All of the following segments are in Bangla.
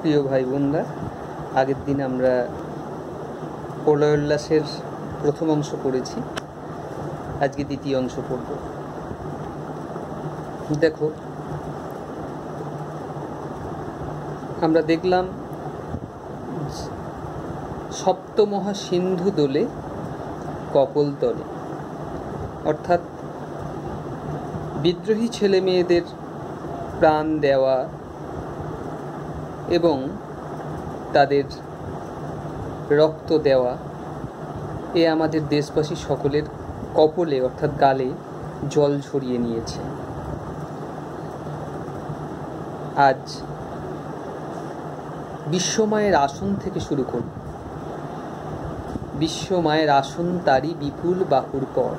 প্রিয় ভাই বোনরা, আগের দিন আমরা প্রলয় উল্লাসের প্রথম অংশ পড়েছি, আজকে দ্বিতীয় অংশ পড়ব। দেখো, আমরা দেখলাম সপ্তমহা সিন্ধু দোলে কপল তলে, অর্থাৎ বিদ্রোহী ছেলে মেয়েদের প্রাণ দেওয়া এবং তাদের রক্ত দেওয়া এ আমাদের দেশবাসী সকলের কপলে অর্থাৎ গালে জল ঝরিয়ে নিয়েছে। আজ বিশ্বমায়ের আসন থেকে শুরু করব। বিশ্বমায়ের আসন তারি বিপুল বাহুর পর।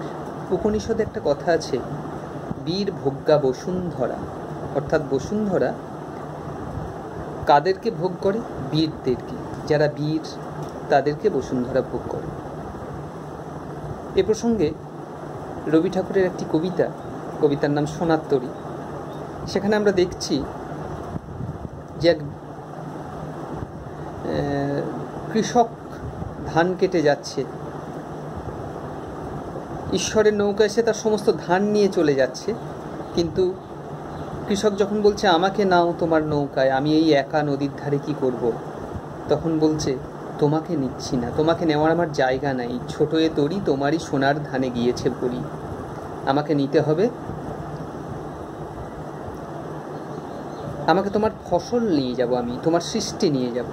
উপনিষদে একটা কথা আছে, বীর ভোগ্যা বসুন্ধরা, অর্থাৎ বসুন্ধরা কাদেরকে ভোগ করে? বীরদেরকে। যারা বীর তাদেরকে বসুন্ধরা ভোগ করে। এ প্রসঙ্গে রবি ঠাকুরের একটি কবিতার নাম সোনার তরী। সেখানে আমরা দেখছি যে এক কৃষক ধান কেটে যাচ্ছে, ঈশ্বরের নৌকা এসে তার সমস্ত ধান নিয়ে চলে যাচ্ছে, কিন্তু কৃষক যখন বলছে আমাকে নাও তোমার নৌকায়, আমি এই একা নদীর ধারে কি করব, তখন বলছে তোমাকে নিচ্ছি না, তোমাকে নেওয়ার আমার জায়গা নাই, ছোট এ তরি তোমারই সোনার ধানে গিয়েছে ভরি, আমাকে নিতে হবে, আমাকে তোমার ফসল নিয়ে যাব, আমি তোমার সৃষ্টি নিয়ে যাব,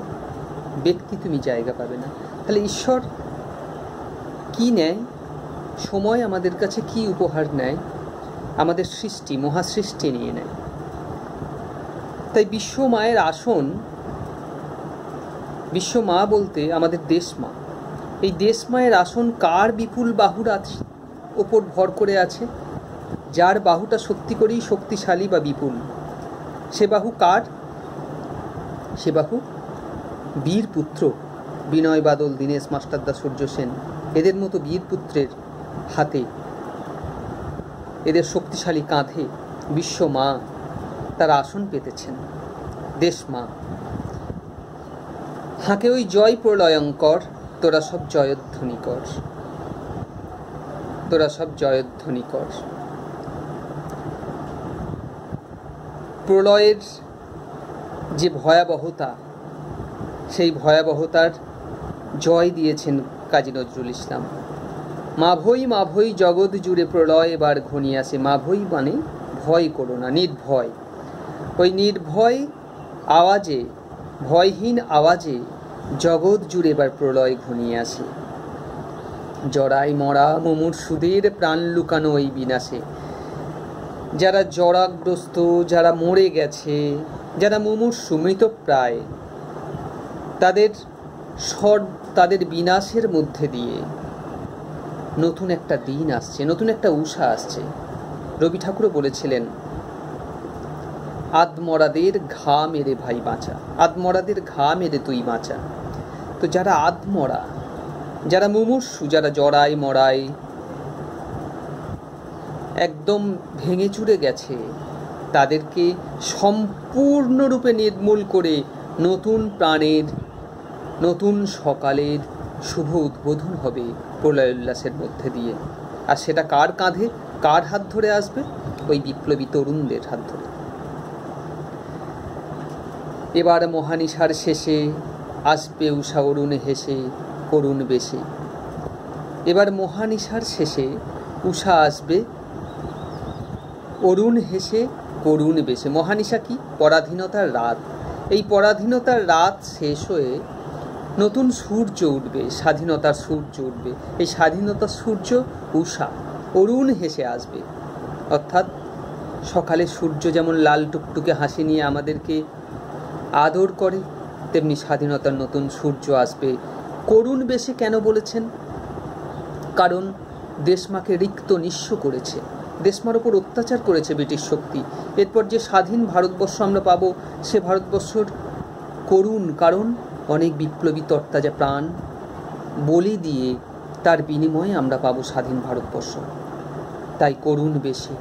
ব্যক্তি তুমি জায়গা পাবে না। তাহলে ঈশ্বর কি নেয়? সময় আমাদের কাছে কি উপহার নেয়? আমাদের সৃষ্টি, মহাসৃষ্টি নিয়ে নেয়। তাই বিশ্ব মায়ের আসন, বিশ্ব মা বলতে আমাদের দেশ মা। এই দেশ মায়ের আসন কার বিপুল বাহুর ওপর ভর করে আছে? যার বাহুটা সত্যি করেই শক্তিশালী বা বিপুল। সে বাহু কার? সে বাহু বীর পুত্র বিনয় বাদল, দীনেশ মাস্টারদা, সূর্য সেন, এদের মতো বীর পুত্রের হাতে, এদের শক্তিশালী কাঁধে বিশ্ব মা তার আসন পেতেছেন। দেশ মা। হাঁকে ওই জয় প্রলয়ঙ্কর, তোরা সব জয়ধ্বনি কর, তোরা সব জয়ধ্বনি কর। প্রলয়ের যে ভয়াবহতা, সেই ভয়াবহতার জয় দিয়েছেন কাজী নজরুল ইসলাম। মা ভই জগৎ জুড়ে প্রলয় এবার ঘনিয়াছে। মা ভই মানে ভয় করো না, নির্ভয়। ওই নির্ভয় আওয়াজে, ভয়হীন আওয়াজে জগৎ জুড়ে এবার প্রলয় ঘনিয়ে আসে। জরায় মরা মুমূর্ষুদের প্রাণ লুকানো এই বিনাশে। যারা জরাগ্রস্ত, যারা মরে গেছে, যারা মুমূর্ষু, মৃতপ্রায়, তাদের বিনাশের মধ্যে দিয়ে নতুন একটা দিন আসছে, নতুন একটা উষা আসছে। রবি ঠাকুরও বলেছিলেন, আদমরাদের ঘা মেরে ভাই বাঁচা, আদমরাদের ঘা মেরে তুই বাঁচা। তো যারা আদমরা, যারা মুমূর্ষু, যারা জড়ায় মরায় একদম ভেঙে চুরে গেছে, তাদেরকে সম্পূর্ণরূপে নির্মূল করে নতুন প্রাণের, নতুন সকালের শুভ উদ্বোধন হবে প্রলয় উল্লাসের মধ্যে দিয়ে। আর সেটা কার কাঁধে, কার হাত ধরে আসবে? ওই বিপ্লবী তরুণদের হাত ধরে। এবার মহানিশার শেষে আসবে উষা অরুণ হেসে করুণ বেশে। এবার মহানিশার শেষে উষা আসবে অরুণ হেসে করুণ বেশে। মহানিশা কি? পরাধীনতার রাত। এই পরাধীনতার রাত শেষ হয়ে নতুন সূর্য উঠবে, স্বাধীনতার সূর্য উঠবে। এই স্বাধীনতার সূর্য উষা অরুণ হেসে আসবে, অর্থাৎ সকালে সূর্য যেমন লাল টুকটুকে হাসি নিয়ে আমাদেরকে আদর করে, তেমনি স্বাধীনতার নতুন সূর্য আসবে। করুণ বেশে কেন বলেছেন? কারণ দেশমাকে রিক্ত নিঃস্ব করেছে, দেশমার ওপর অত্যাচার করেছে ব্রিটিশ শক্তি। এরপর যে স্বাধীন ভারতবর্ষ আমরা পাবো, সে ভারতবর্ষর করুণ, কারণ অনেক বিপ্লবী তরতাজা প্রাণ বলি দিয়ে তার বিনিময়ে আমরা পাবো স্বাধীন ভারতবর্ষ। তাই করুণ বেশি।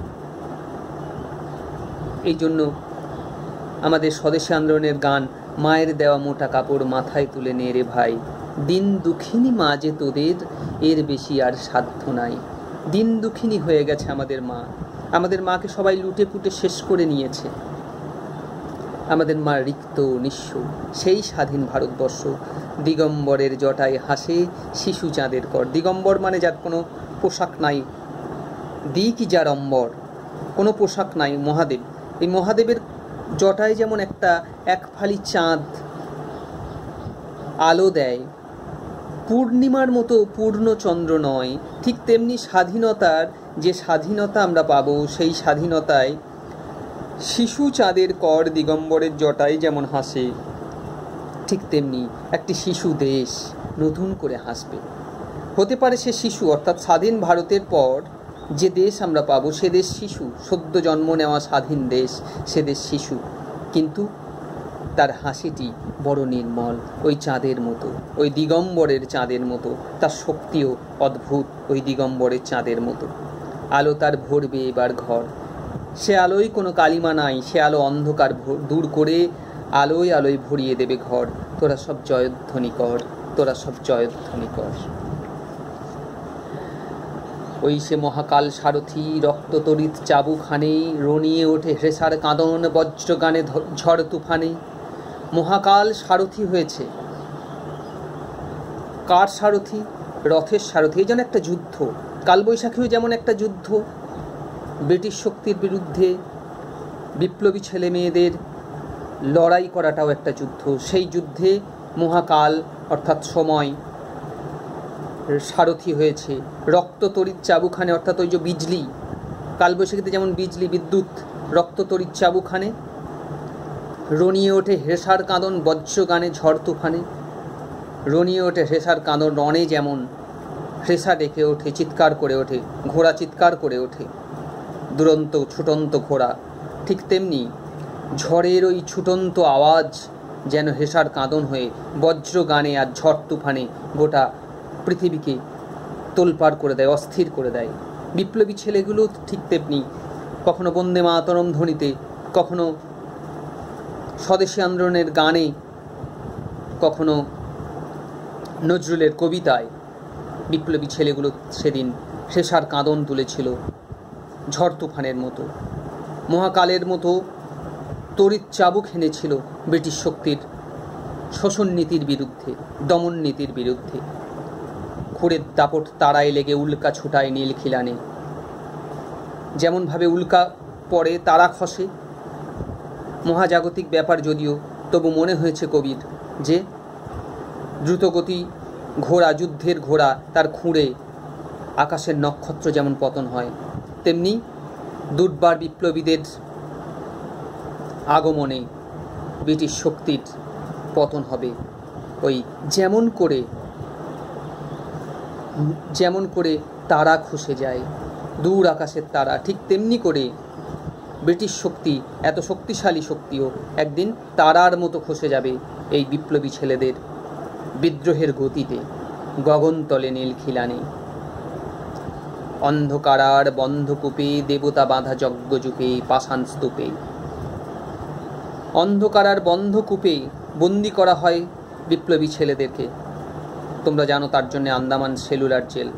এই জন্য আমাদের স্বদেশী আন্দোলনের গান মায়ের দেওয়া মোটা কাপড় মাথায় তুলে নে রে ভাই, দিন দুঃখিনী মা যে তোদের, এর বেশি আর সাধ্য নাই। দিন দুঃখিনী হয়ে গেছে আমাদের মা, আমাদের মাকে সবাই লুটে পুটে শেষ করে নিয়েছে। আমাদের মা রিক্ত নিঃস্ব। সেই স্বাধীন ভারতবর্ষ দিগম্বরের জটায় হাসে শিশু চাঁদের কর। দিগম্বর মানে যার কোনো পোশাক নাই, দি কি যার অম্বর, কোনো পোশাক নাই, মহাদেব। এই মহাদেবের জটায় যেমন এক ফালি চাঁদ আলো দেয়, পূর্ণিমার মতো পূর্ণ চন্দ্র নয়, ঠিক তেমনি স্বাধীনতার যে স্বাধীনতা আমরা পাবো, সেই স্বাধীনতায় শিশু চাঁদের কর দিগম্বরের জটায় যেমন হাসে, ঠিক তেমনি একটি শিশু দেশ নতুন করে হাসবে। হতে পারে সে শিশু, অর্থাৎ স্বাধীন ভারতের পর যে দেশ আমরা পাবো সে দেশ শিশু, সদ্য জন্ম নেওয়া স্বাধীন দেশ, সে দেশ শিশু, কিন্তু তার হাসিটি বড় নির্মল, ওই চাঁদের মতো, ওই দিগম্বরের চাঁদের মতো। তার শক্তিও অদ্ভুত, ওই দিগম্বরের চাঁদের মতো। আলো তার ভরবে এবার ঘর, সে আলোয় কোনো কালিমা নাই, সে আলো অন্ধকার দূর করে আলোয় আলোয় ভরিয়ে দেবে ঘর। তোরা সব জয়ধ্বনি কর, তোরা সব জয়ধ্বনি কর। ওই সে মহাকাল সারথি রক্ত তড়িৎ চাবুখানে, রনিয়ে ওঠে হেসার কাঁদন বজ্রগানে ঝড় তুফানে। মহাকাল সারথি হয়েছে। কার সারথি? রথের সারথি। এই যেন একটা যুদ্ধ, কালবৈশাখীও যেমন একটা যুদ্ধ, ব্রিটিশ শক্তির বিরুদ্ধে বিপ্লবী ছেলে মেয়েদের লড়াই করাটাও একটা যুদ্ধ। সেই যুদ্ধে মহাকাল অর্থাৎ সময় সারথি হয়েছে। রক্ত তড়িৎ চাবুখানে অর্থাৎ ওই যে বিজলি, কালবৈশাখীতে যেমন বিজলি বিদ্যুৎ, রক্ত তড়িৎ চাবুখানে। রনিয়ে ওঠে হেসার কাঁদন বজ্রগানে ঝড় তুফানে। রনিয়ে ওঠে হেসার কাঁদন, রণে যেমন হেসা ডেকে ওঠে, চিৎকার করে ওঠে, ঘোড়া চিৎকার করে ওঠে, দুরন্ত ছুটন্ত ঘোড়া, ঠিক তেমনি ঝড়ের ওই ছুটন্ত আওয়াজ যেন হেসার কাঁদন হয়ে বজ্র গানে আর ঝড় তুফানে গোটা পৃথিবীকে তোলপাড় করে দেয়, অস্থির করে দেয়। বিপ্লবী ছেলেগুলো ঠিক তেমনি, কখনো বন্দে মাতরম ধ্বনিতে, কখনো স্বদেশী আন্দোলনের গানে, কখনো নজরুলের কবিতায় বিপ্লবী ছেলেগুলো সেদিন হেসার কাঁদন তুলেছিল ঝড় তুফানের মতো। মহাকালের মতো তড়িৎ চাবুক এনেছিল ব্রিটিশ শক্তির শোষণ নীতির বিরুদ্ধে, দমন নীতির বিরুদ্ধে। খুঁড়ের দাপট তারায় লেগে উল্কা ছুটায় নীল খিলানে। যেমনভাবে উল্কা পড়ে তারা খসে, মহাজাগতিক ব্যাপার যদিও, তবু মনে হয়েছে কবির যে দ্রুতগতি ঘোড়া, যুদ্ধের ঘোড়া, তার খুঁড়ে আকাশের নক্ষত্র যেমন পতন হয়, তেমনি দুর্বার বিপ্লবীদের আগমনে ব্রিটিশ শক্তির পতন হবে। ওই যেমন করে তারা খসে যায়, দূর আকাশের তারা, ঠিক তেমনি করে ব্রিটিশ শক্তি, এত শক্তিশালী শক্তিও একদিন তারার মতো খসে যাবে এই বিপ্লবী ছেলেদের বিদ্রোহের গতিতে গগনতলে নীল খিলানে। অন্ধকারার বন্ধকূপে দেবতা বাঁধা যজ্ঞযূপে পাষাণ স্তূপে। অন্ধকারার বন্ধকূপে বন্দি করা হয় বিপ্লবী ছেলেদেরকে। তোমরা জানো তার জন্য আন্দামান সেলুলার জেল।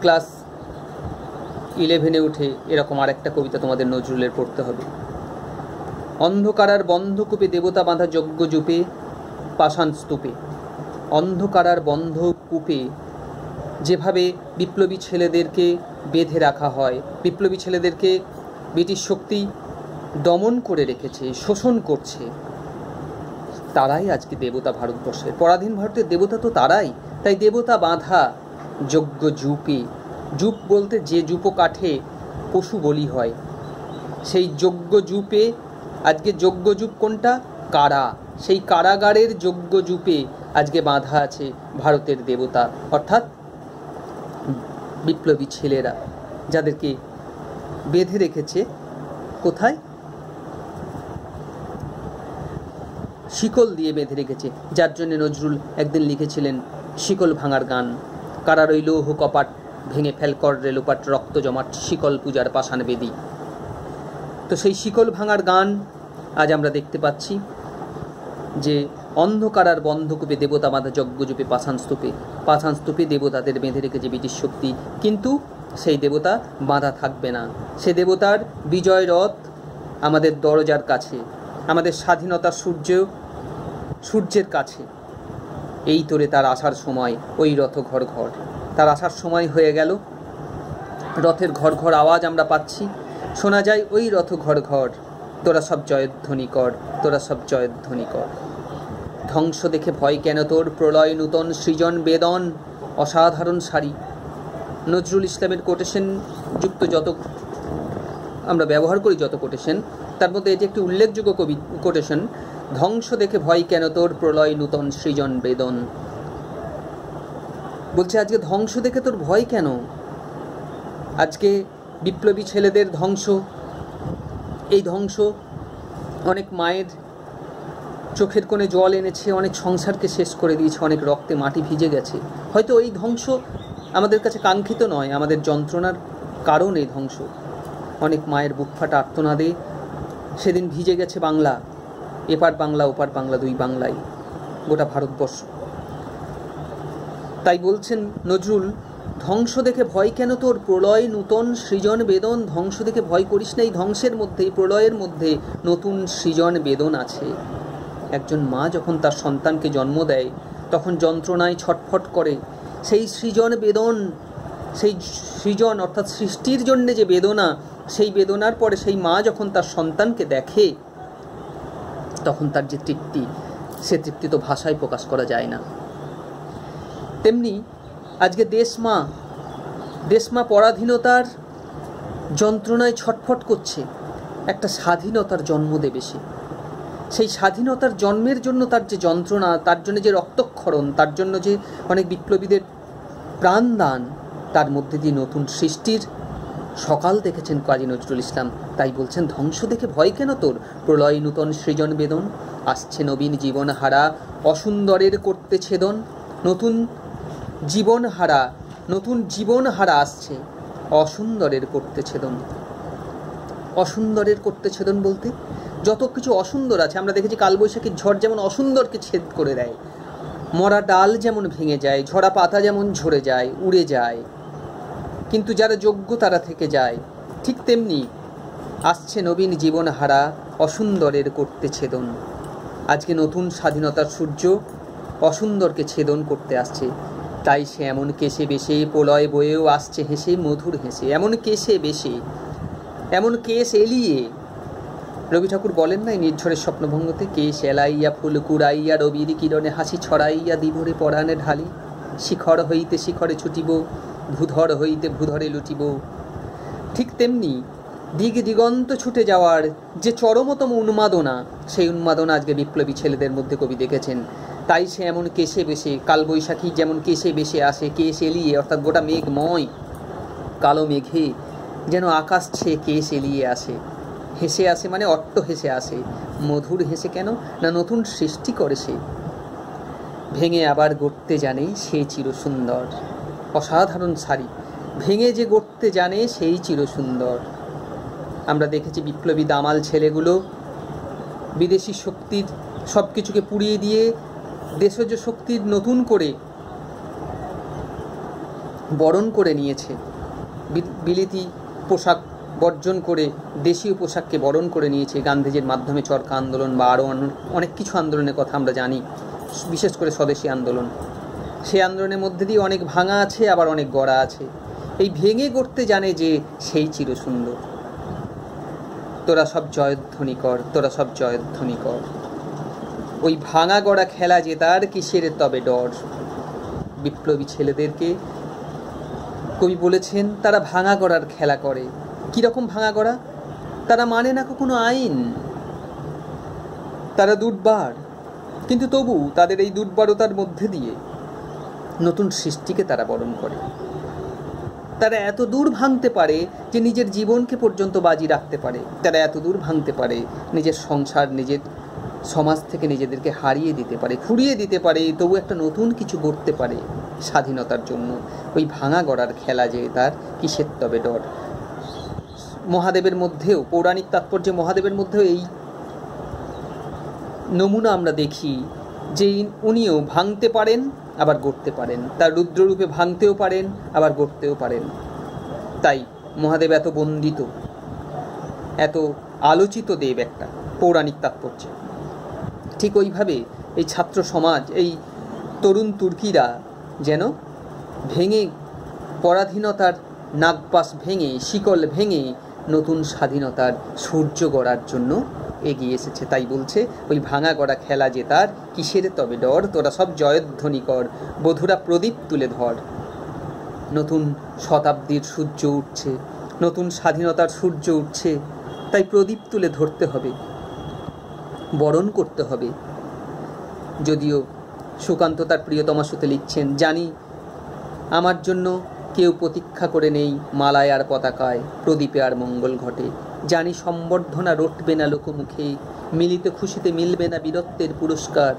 ক্লাস 11-এ উঠে এরকম আরেকটা কবিতা তোমাদের নজরুলের পড়তে হবে। অন্ধকারার বন্ধকূপে দেবতা বাঁধা যজ্ঞযূপে পাষাণ স্তূপে। অন্ধকারার বন্ধকূপে যেভাবে বিপ্লবী ছেলেদেরকে বেঁধে রাখা হয়, বিপ্লবী ছেলেদেরকে ব্রিটিশ শক্তি দমন করে রেখেছে, শোষণ করছে, তারাই আজকে দেবতা ভারতবর্ষের। পরাধীন ভারতের দেবতা তো তারাই। তাই দেবতা বাঁধা যজ্ঞযূপে, যূপ বলতে যে যূপ কাঠে পশু বলি হয়, সেই যজ্ঞযূপে আজকে যজ্ঞযূপ কোনটা? কারা। সেই কারাগারের যজ্ঞযূপে আজকে বাঁধা আছে ভারতের দেবতা, অর্থাৎ বিপ্লবী ছেলেরা, যাদেরকে বেঁধে রেখেছে কোথায়? শিকল দিয়ে বেঁধে রেখেছে। যার জন্য নজরুল একদিন লিখেছিলেন শিকল ভাঙার গান। কারা রইল লৌহ কপাট, ভেঙে ফেলকর রেলোপাট, রক্ত জমাট শিকল পূজার পাষাণ বেদি। তো সেই শিকল ভাঙার গান আজ আমরা দেখতে পাচ্ছি যে অন্ধকার আর বন্ধকূপে দেবতা বাঁধা যজ্ঞজূপে পাষাণ স্তূপে দেবতাদের বেঁধে রেখেছে ব্রিটিশ শক্তি, কিন্তু সেই দেবতা বাঁধা থাকবে না। সে দেবতার বিজয় রথ আমাদের দরজার কাছে, আমাদের স্বাধীনতার সূর্যের কাছে। এই তোরে তার আসার সময়, ওই রথ ঘর ঘর, তার আসার সময় হয়ে গেল। রথের ঘর ঘর আওয়াজ আমরা পাচ্ছি, শোনা যায় ওই রথ ঘর ঘর, তোরা সব জয়ধ্বনি কর, তোরা সব জয়ধ্বনি কর। ধ্বংস দেখে ভয় কেন তোর, প্রলয় নূতন সৃজন বেদন, অসাধারণ সারি। নজরুল ইসলামের কোটেশন যুক্ত যত আমরা ব্যবহার করি, যত কোটেশন, তার মধ্যে এটি একটি উল্লেখযোগ্য কোটেশন। ধ্বংস দেখে ভয় কেন তোর, প্রলয় নূতন সৃজন বেদন। বলছে আজকে ধ্বংস দেখে তোর ভয় কেন? আজকে বিপ্লবী ছেলেদের ধ্বংস, এই ধ্বংস অনেক মায়ের চোখের কোণে জল এনেছে, অনেক সংসারকে শেষ করে দিয়েছে, অনেক রক্তে মাটি ভিজে গেছে। হয়তো এই ধ্বংস আমাদের কাছে কাঙ্ক্ষিত নয়, আমাদের যন্ত্রণার কারণ এই ধ্বংস। অনেক মায়ের বুক ফাটা আর্তনাদে সেদিন ভিজে গেছে বাংলা, এপার বাংলা ওপার বাংলা, দুই বাংলায় গোটা ভারতবর্ষ। তাই বলছেন নজরুল, ধ্বংস দেখে ভয় কেন তোর, প্রলয় নূতন সৃজন বেদন। ধ্বংস দেখে ভয় করিস না, এই ধ্বংসের মধ্যে, এই প্রলয়ের মধ্যে নতুন সৃজন বেদন আছে। একজন মা যখন তার সন্তানকে জন্ম দেয় তখন যন্ত্রণায় ছটফট করে। সেই সৃজন বেদন, সেই সৃজন অর্থাৎ সৃষ্টির জন্যে যে বেদনা, সেই বেদনার পরে সেই মা যখন তার সন্তানকে দেখে তখন তার যে তৃপ্তি, সে তৃপ্তি তো ভাষায় প্রকাশ করা যায় না। তেমনি আজকে দেশমা পরাধীনতার যন্ত্রণায় ছটফট করছে। একটা স্বাধীনতার জন্ম দেবে সে, সেই স্বাধীনতার জন্মের জন্য তার যে যন্ত্রণা, তার জন্য যে রক্তক্ষরণ, তার জন্য যে অনেক বিপ্লবীদের প্রাণদান, তার মধ্যে দিয়ে নতুন সৃষ্টির সকাল দেখেছেন কাজী নজরুল ইসলাম। তাই বলছেন ধ্বংস দেখে ভয় কেন তোর, প্রলয় নূতন সৃজন বেদন। আসছে নবীন জীবন হারা, অসুন্দরের করতে ছেদন। নতুন জীবন হারা আসছে, অসুন্দরের করতে ছেদন। অসুন্দরের করতে ছেদন বলতে যত কিছু অসুন্দর আছে, আমরা দেখেছি কালবৈশাখীর ঝড় যেমন অসুন্দরকে ছেদ করে দেয়, মরা ডাল যেমন ভেঙে যায়, ঝরা পাতা যেমন ঝরে যায়, উড়ে যায়, কিন্তু যারা যোগ্য তারা থেকে যায়, ঠিক তেমনি আসছে নবীন জীবন হারা, অসুন্দরের করতে ছেদন। আজকে নতুন স্বাধীনতার সূর্য অসুন্দরকে ছেদন করতে আসছে। তাই সে এমন কেশে বেশে, প্রলয় বয়েও আসছে হেসে, মধুর হেসে। এমন কেশে বেশে, এমন কেশ এলিয়ে, রবি ঠাকুর বলেন নাই নির্ঝরের স্বপ্নভঙ্গতে, কেশ এলাইয়া ফুল কুড়াইয়া, রবির কিরণে হাসি ছড়াইয়া, দিভরে পরাণে ঢালি, শিখর হইতে শিখরে ছুটিব, ভূধর হইতে ভূধরে লুটিব। ঠিক তেমনি দিগ দিগন্ত ছুটে যাওয়ার যে চরমতম উন্মাদনা, সেই উন্মাদনা আজকে বিপ্লবী ছেলেদের মধ্যে কবি দেখেছেন। তাই সে এমন কেশে বেশে, কালবৈশাখী যেমন কেশে বেশে আসে, কেশ এলিয়ে অর্থাৎ গোটা মেঘময় কালো মেঘে যেন আকাশ ছেয়ে কেশ এলিয়ে আসে, হেসে আসে, মানে অট্ট হেসে আসে। মধুর হেসে কেন না, নতুন সৃষ্টি করে সে, ভেঙে আবার গড়তে জানে সে চিরসুন্দর। অসাধারণ সারি, ভেঙে যে গড়তে জানে সেই চিরসুন্দর। আমরা দেখেছি বিপ্লবী দামাল ছেলেগুলো বিদেশি শক্তির সব কিছুকে পুড়িয়ে দিয়ে দেশজ শক্তির নতুন করে বরণ করে নিয়েছে, বিলিতি পোশাক বর্জন করে দেশীয় পোশাককে বরণ করে নিয়েছে। গান্ধীজির মাধ্যমে চরকা আন্দোলন বা আরও অনেক কিছু আন্দোলনের কথা আমরা জানি, বিশেষ করে স্বদেশী আন্দোলন। সেই আন্দোলনের মধ্যে দিয়ে অনেক ভাঙা আছে, আবার অনেক গড়া আছে। এই ভেঙে গড়তে জানে যে সেই চিরসুন্দর। তোরা সব জয়ধ্বনি কর, তোরা সব জয়ধ্বনি কর। ওই ভাঙা গড়া খেলা জেতার কিসের তবে ডর। বিপ্লবী ছেলেদেরকে কবি বলেছেন তারা ভাঙা গড়ার খেলা করে। কীরকম ভাঙা গড়া? তারা মানে না কখনো আইন, তারা দুর্বার, কিন্তু তবু তাদের এই দুর্বারতার মধ্যে দিয়ে নতুন সৃষ্টিকে তারা বরণ করে। তারা এত দূর ভাঙতে পারে যে নিজের জীবনকে পর্যন্ত বাজি রাখতে পারে। তারা এত দূর ভাঙতে পারে নিজের সংসার, নিজের সমাজ থেকে নিজেদেরকে হারিয়ে দিতে পারে, ফুরিয়ে দিতে পারে, তবু একটা নতুন কিছু গড়তে পারে স্বাধীনতার জন্য। ওই ভাঙা গড়ার খেলা যে তার কিসের তবে ডর। মহাদেবের মধ্যেও, পৌরাণিক তাৎপর্যে মহাদেবের মধ্যেও এই নমুনা আমরা দেখি যে উনিও ভাঙতে পারেন আবার গড়তে পারেন, তার রুদ্ররূপে ভাঙতেও পারেন আবার গড়তেও পারেন। তাই মহাদেব এত বন্দিত, এত আলোচিত দেব একটা পৌরাণিক তাৎপর্যে। ঠিক ওইভাবে এই ছাত্র সমাজ, এই তরুণ তুর্কিরা যেন ভেঙে, পরাধীনতার নাগপাশ ভেঙে, শিকল ভেঙে নতুন স্বাধীনতার সূর্য গড়ার জন্য এগিয়ে এসেছে। তাই বলছে, ওই ভাঙা গড়া খেলা জেতার কিসের তবে ডর, তোরা সব জয়ধ্বনি কর, বধুরা প্রদীপ তুলে ধর। নতুন শতাব্দীর সূর্য উঠছে, নতুন স্বাধীনতার সূর্য উঠছে, তাই প্রদীপ তুলে ধরতে হবে, বরণ করতে হবে। যদিও সুকান্ত তার প্রিয়তমা সুতে লিখছেন, জানি আমার জন্য কেউ প্রতীক্ষা করে নেই মালায় আর পতাকায়, প্রদীপে আর মঙ্গল ঘটে। জানি সম্বর্ধনা রটবে না লোকমুখে, মিলিত খুশিতে মিলবে না বীরত্বের পুরস্কার।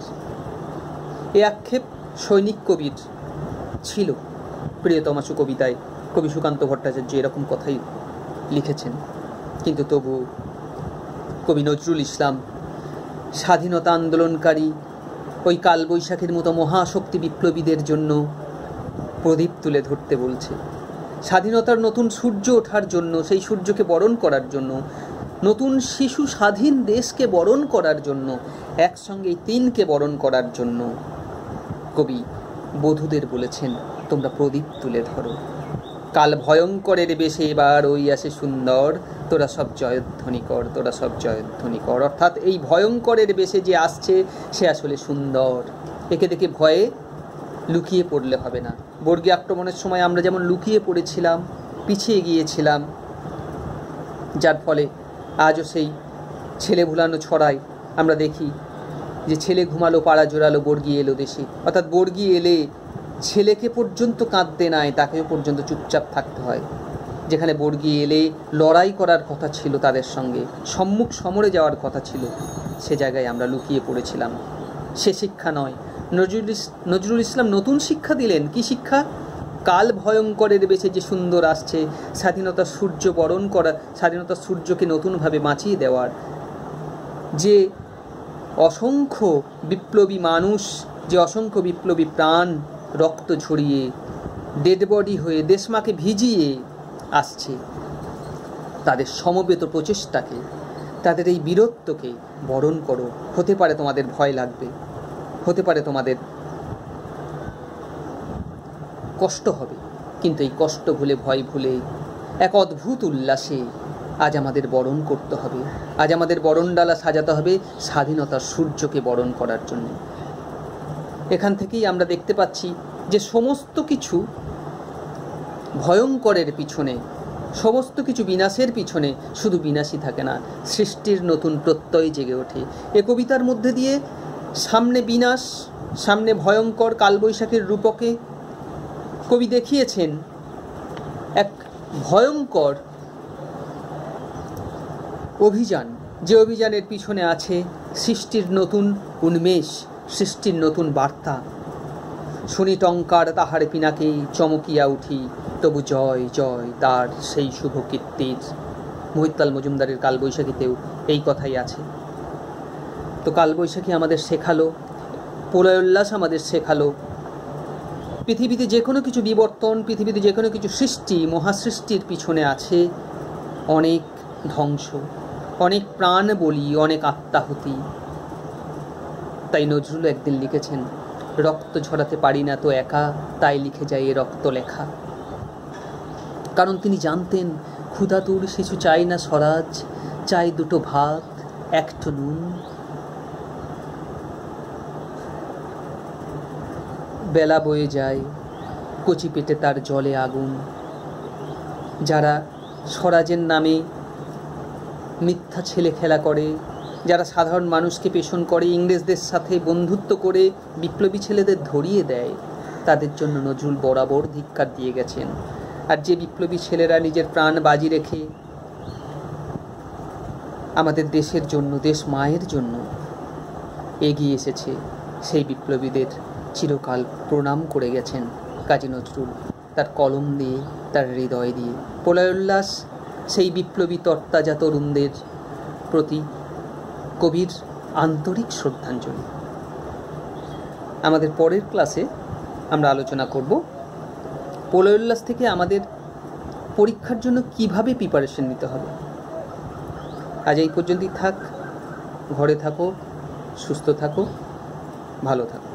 এ আক্ষেপ সৈনিক কবির ছিল। প্রিয়তমাসু কবিতায় কবি সুকান্ত ভট্টাচার্য এরকম কথাই লিখেছেন। কিন্তু তবু কবি নজরুল ইসলাম স্বাধীনতা আন্দোলনকারী ওই কালবৈশাখীর মতো মহাশক্তি বিপ্লবীদের জন্য প্রদীপ তুলে ধরতে বলছে। স্বাধীনতার নতুন সূর্য ওঠার জন্য, সেই সূর্যকে বরণ করার জন্য, নতুন শিশু স্বাধীন দেশকে বরণ করার জন্য, একসঙ্গে এই তিনকে বরণ করার জন্য কবি বধূদের বলেছেন, তোমরা প্রদীপ তুলে ধরো। কাল ভয়ঙ্করের বেশে এবার ওই আসে সুন্দর, তোরা সব জয়ধ্বনি কর, তোরা সব জয়ধ্বনি কর। অর্থাৎ এই ভয়ঙ্করের বেশে যে আসছে সে আসলে সুন্দর। একে দেখে ভয়ে লুকিয়ে পড়লে হবে না। বর্গী আক্রমণের সময় আমরা যেমন লুকিয়ে পড়েছিলাম, পিছিয়ে গিয়েছিলাম, যার ফলে আজও সেই ছেলে ভুলানো ছড়ায় আমরা দেখি যে ছেলে ঘুমালো পাড়া জোড়ালো বর্গী এলো দেশে। অর্থাৎ বর্গী এলে ছেলেকে পর্যন্ত কাঁদতে নাই, তাকেও পর্যন্ত চুপচাপ থাকতে হয়। যেখানে বর্গী এলে লড়াই করার কথা ছিল, তাদের সঙ্গে সম্মুখ সমরে যাওয়ার কথা ছিল, সে জায়গায় আমরা লুকিয়ে পড়েছিলাম। সে শিক্ষা নয়, নজরুল ইসলাম নতুন শিক্ষা দিলেন। কি শিক্ষা? কাল ভয়ঙ্করের বেশে যে সুন্দর আসছে, স্বাধীনতার সূর্য বরণ করা, স্বাধীনতার সূর্যকে নতুনভাবে বাঁচিয়ে দেওয়ার। যে অসংখ্য বিপ্লবী মানুষ, যে অসংখ্য বিপ্লবী প্রাণ রক্ত ঝরিয়ে ডেড বডি হয়ে দেশমাকে ভিজিয়ে আসছে, তাদের সমবেত প্রচেষ্টাকে, তাদের এই বীরত্বকে বরণ করো। হতে পারে তোমাদের ভয় লাগবে, হতে পারে তোমাদের কষ্ট হবে, কিন্তু এই কষ্ট ভুলে, ভয় ভুলে এক অদ্ভুত উল্লাসে আজ আমাদের বরণ করতে হবে। আজ আমাদের বরণডালা সাজাতে হবে স্বাধীনতার সূর্যকে বরণ করার জন্য। এখান থেকেই আমরা দেখতে পাচ্ছি যে সমস্ত কিছু ভয়ঙ্করের পিছনে, সমস্ত কিছু বিনাশের পিছনে শুধু বিনাশই থাকে না, সৃষ্টির নতুন প্রত্যয় জেগে ওঠে। এ কবিতার মধ্যে দিয়ে সামনে বিনাশ, সামনে ভয়ঙ্কর কালবৈশাখীর রূপকে কবি দেখিয়েছেন এক ভয়ঙ্কর অভিযান, যে অভিযানের পিছনে আছে সৃষ্টির নতুন উন্মেষ, সৃষ্টির নতুন বার্তা। শুনি টঙ্কার তাহার পিনাকে চমকিয়া উঠি, তবু জয় জয় তার সেই শুভ কীর্তির। মহিতলাল মজুমদারের কালবৈশাখীতেও এই কথাই আছে। তো কালবৈশাখী আমাদের শেখালো, প্রলয়োল্লাস আমাদের শেখালো, পৃথিবীতে যে কোনো কিছু বিবর্তন, পৃথিবীতে যে কোনো কিছু সৃষ্টি, মহাসৃষ্টির পিছনে আছে অনেক ধ্বংস, অনেক প্রাণ বলি, অনেক আত্মাহুতি। তাই নজরুল একদিন লিখেছেন, রক্ত ঝরাতে পারি না তো একা, তাই লিখে যায় এ রক্ত লেখা। কারণ তিনি জানতেন ক্ষুধাতুর শিশু চাই না স্বরাজ, চাই দুটো ভাত, একটু নুন। বেলা বয়ে যায়, কচি পেটে তার জলে আগুন। যারা স্বরাজের নামে মিথ্যা ছেলে খেলা করে, যারা সাধারণ মানুষকে পেষণ করে, ইংরেজদের সাথে বন্ধুত্ব করে বিপ্লবী ছেলেদের ধরিয়ে দেয়, তাদের জন্য নজরুল বরাবর ধিক্কার দিয়ে গেছেন। আর যে বিপ্লবী ছেলেরা নিজের প্রাণ বাজি রেখে আমাদের দেশের জন্য, দেশ মায়ের জন্য এগিয়ে এসেছে, সেই বিপ্লবীদের চিরকাল প্রণাম করে গেছেন কাজী নজরুল, তার কলম দিয়ে, তার হৃদয় দিয়ে। প্রলয়োল্লাস সেই বিপ্লবী তরতাজা তরুণদের প্রতি কবির আন্তরিক শ্রদ্ধাঞ্জলি। আমাদের পরের ক্লাসে আমরা আলোচনা করব প্রলয় উল্লাস থেকে আমাদের পরীক্ষার জন্য কিভাবে প্রিপারেশন নিতে হবে। আজ এই পর্যন্তই থাক। ঘরে থাকো, সুস্থ থাকো, ভালো থাকো।